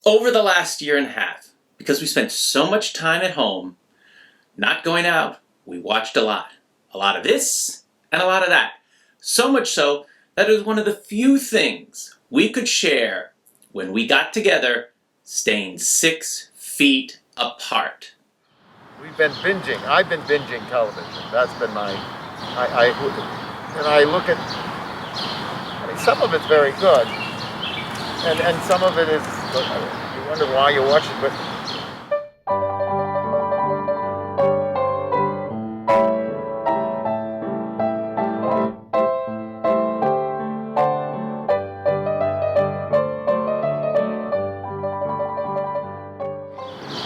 Over the last year and a half, because we spent so much time at home, not going out, we watched a lot. A lot of this and a lot of that. So much so that it was one of the few things we could share when we got together, staying 6 feet apart. We've been binging. I've been binging television. That's been my. And I look at. I mean, some of it's very good, and some of it is. You wonder why you watch it, but.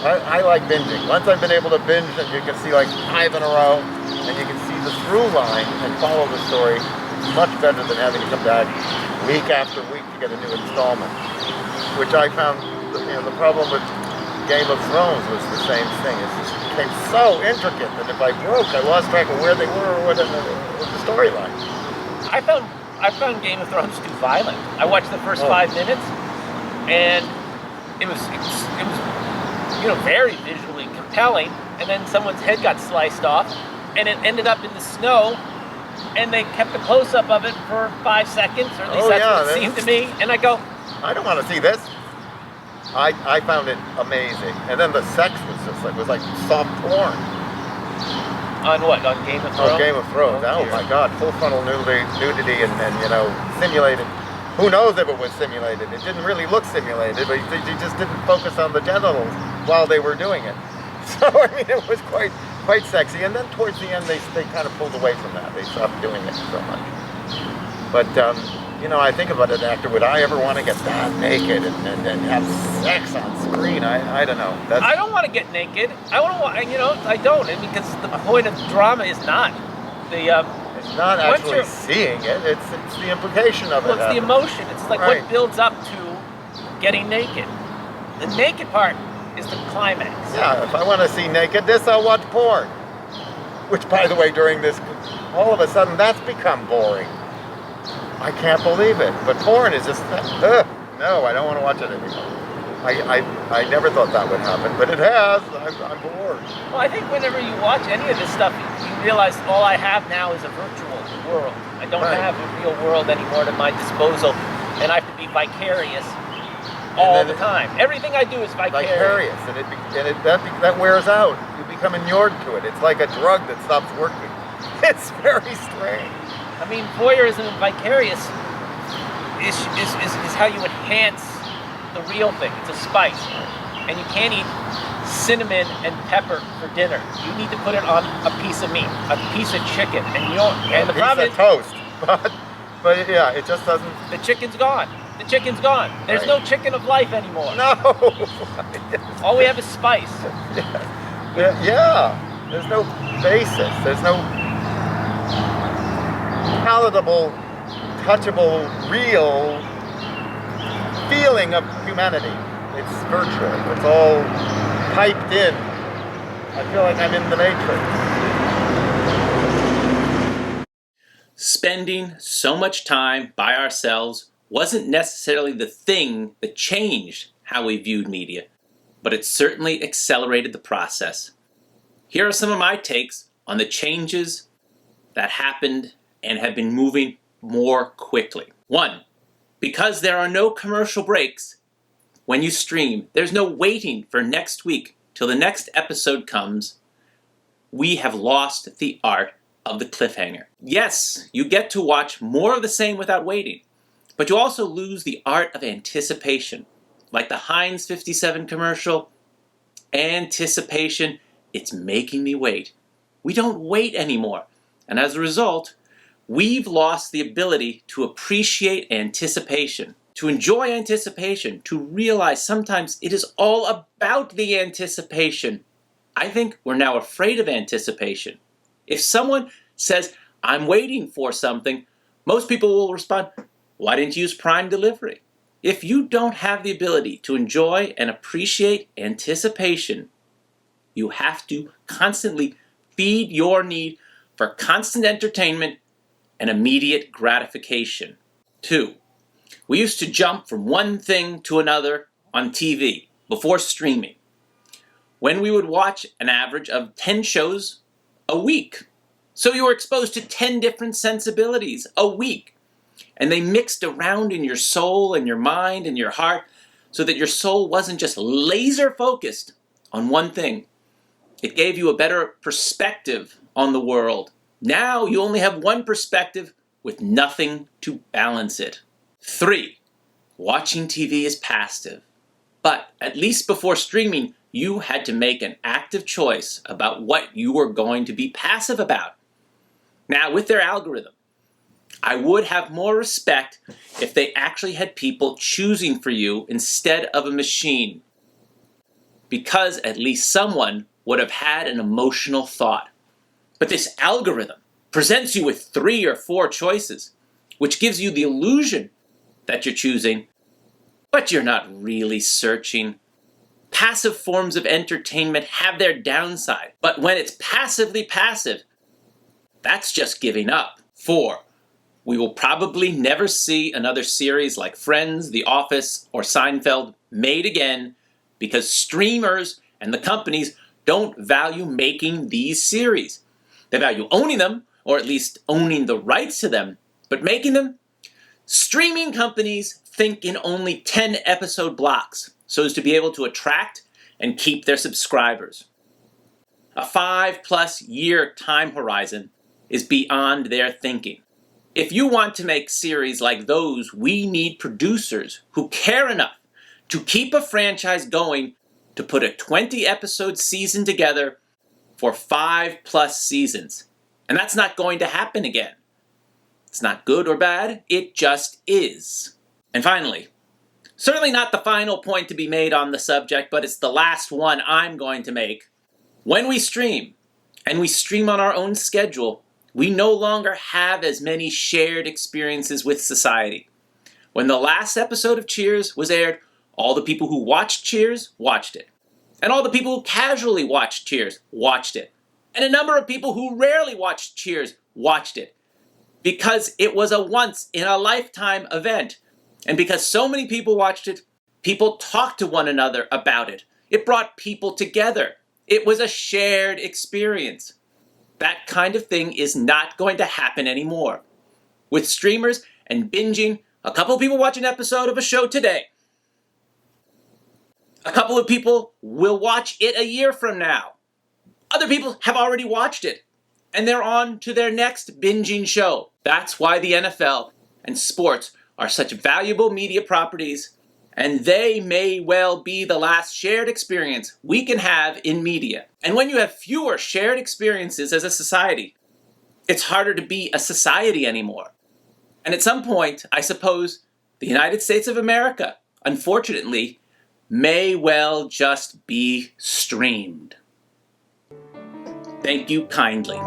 I like binging. Once I've been able to binge, and you can see like 5 in a row, and you can see the through line and follow the story, it's much better than having to come back week after week to get a new installment. Which I found, the problem with Game of Thrones was the same thing. It just became so intricate that if I broke, I lost track of where they were or what the storyline. I found Game of Thrones too violent. I watched the first 5 minutes, and it was very visually compelling, and then someone's head got sliced off, and it ended up in the snow, and they kept a close-up of it for 5 seconds, or at least that's what it seemed to me, and I go, I don't want to see this. I found it amazing, and then the sex was like soft porn. On what? On Game of Thrones? On Game of Thrones. Oh my God, full frontal nudity and simulated. Who knows if it was simulated? It didn't really look simulated, but you just didn't focus on the genitals while they were doing it. So I mean, it was quite sexy. And then towards the end, they kind of pulled away from that. They stopped doing it so much. But I think about it after. Would I ever want to get that naked and have sex on screen? I don't know. I don't want to get naked. I don't. And because the point of drama is not the. It's not actually seeing it. It's the implication of it. Well, it's the emotion. It's like what builds up to getting naked. The naked part is the climax. Yeah, if I want to see nakedness, I'll watch porn. Which, by the way, during this, all of a sudden, that's become boring. I can't believe it. But porn is just, no, I don't want to watch it anymore. I never thought that would happen, but it has. I'm bored. Well, I think whenever you watch any of this stuff, you realize all I have now is a virtual world. I don't have a real world anymore at my disposal, and I have to be vicarious all the time. Everything I do is vicarious. And that wears out. You become inured to it. It's like a drug that stops working. It's very strange. I mean, voyeurism and vicarious is how you enhance the real thing. It's a spice. And you can't eat cinnamon and pepper for dinner. You need to put it on a piece of meat, a piece of chicken, and the problem is toast. But yeah, it just doesn't. The chicken's gone. The chicken's gone. There's no chicken of life anymore. No. All we have is spice. Yeah. There's no basis. There's no palatable, touchable, real feeling of humanity. It's virtual. It's all piped in. I feel like I'm in the Matrix. Spending so much time by ourselves wasn't necessarily the thing that changed how we viewed media, but it certainly accelerated the process. Here are some of my takes on the changes that happened and have been moving more quickly. 1. Because there are no commercial breaks when you stream, there's no waiting for next week till the next episode comes. We have lost the art of the cliffhanger. Yes, you get to watch more of the same without waiting, but you also lose the art of anticipation. Like the Heinz 57 commercial, anticipation, it's making me wait. We don't wait anymore, and as a result, we've lost the ability to appreciate anticipation, to enjoy anticipation, to realize sometimes it is all about the anticipation. I think we're now afraid of anticipation. If someone says, I'm waiting for something, most people will respond, why didn't you use Prime delivery? If you don't have the ability to enjoy and appreciate anticipation, you have to constantly feed your need for constant entertainment and immediate gratification. 2, we used to jump from one thing to another on TV before streaming, when we would watch an average of 10 shows a week. So you were exposed to 10 different sensibilities a week. And they mixed around in your soul and your mind and your heart so that your soul wasn't just laser focused on one thing. It gave you a better perspective on the world. Now you only have one perspective with nothing to balance it. 3. Watching TV is passive. But at least before streaming, you had to make an active choice about what you were going to be passive about. Now, with their algorithm, I would have more respect if they actually had people choosing for you instead of a machine. Because at least someone would have had an emotional thought. But this algorithm presents you with 3 or 4 choices, which gives you the illusion that you're choosing, but you're not really searching. Passive forms of entertainment have their downside, but when it's passively passive, that's just giving up. 4. We will probably never see another series like Friends, The Office, or Seinfeld made again because streamers and the companies don't value making these series. They value owning them, or at least owning the rights to them, but making them? Streaming companies think in only 10-episode blocks so as to be able to attract and keep their subscribers. A 5+ year time horizon is beyond their thinking. If you want to make series like those, we need producers who care enough to keep a franchise going to put a 20-episode season together for 5+ seasons. And that's not going to happen again. It's not good or bad, it just is. And finally, certainly not the final point to be made on the subject, but it's the last one I'm going to make. When we stream, and we stream on our own schedule, we no longer have as many shared experiences with society. When the last episode of Cheers was aired, all the people who watched Cheers watched it. And all the people who casually watched Cheers watched it. And a number of people who rarely watched Cheers watched it. Because it was a once-in-a-lifetime event. And because so many people watched it, people talked to one another about it. It brought people together. It was a shared experience. That kind of thing is not going to happen anymore. With streamers and binging, a couple of people watch an episode of a show today. A couple of people will watch it a year from now. Other people have already watched it, and they're on to their next binging show. That's why the NFL and sports are such valuable media properties, and they may well be the last shared experience we can have in media. And when you have fewer shared experiences as a society, it's harder to be a society anymore. And at some point, I suppose, the United States of America, unfortunately, may well just be streamed. Thank you kindly.